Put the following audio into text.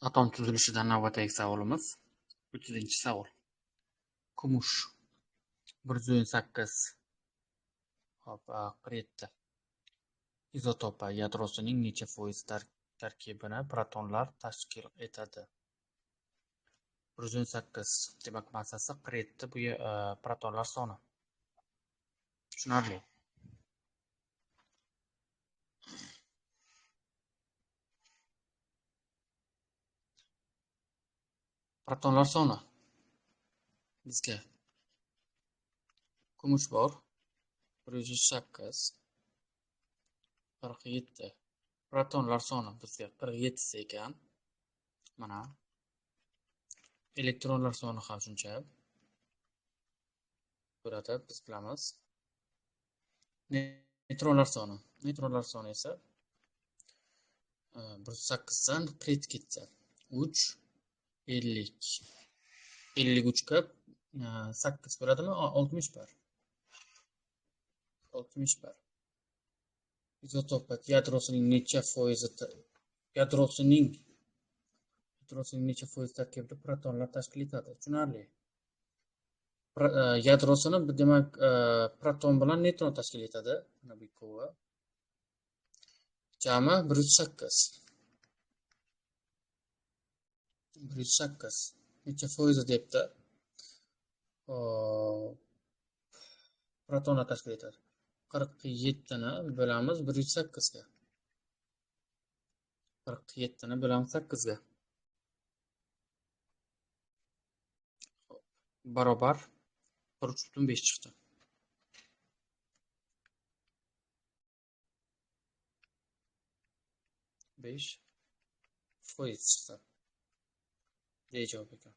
Atom tuzilishidan navbatdagi savolimiz 3-savol. Kumush 108 qiriydi. Izotopi yadrosining necha foiz tarkibini protonlar tashkil etadi? 108 demak massasi qiriydi, bu protonlar soni. Tushunarli. Protonlar soni bizga kumush bor 108 47. Protonlar soni bizga 47 ekan. Mana elektronlar soni ham shuncha bo'ladi, biz bilamiz. Neutronlar soni esa 108 dan qirib ketsa 3 50. 53 ga 8 bo'ladimi? 60 bar. 60 bar. Izotopi yadrosining necha foiz tarkibida protonlar tashkil etadi? Tushunarli. Yadrosini demak proton bilan neutron tashkil etadi. Mana bu ikkovi. Jami 108. 108 necha foizi debdi? Protonlar tashkil etadi. 47 ni bo'lamiz 108 ga. 47 ni bo'lamiz 8 ga. Barobar 3.5 chiqdi. 5% chiqdi. D javob ekan.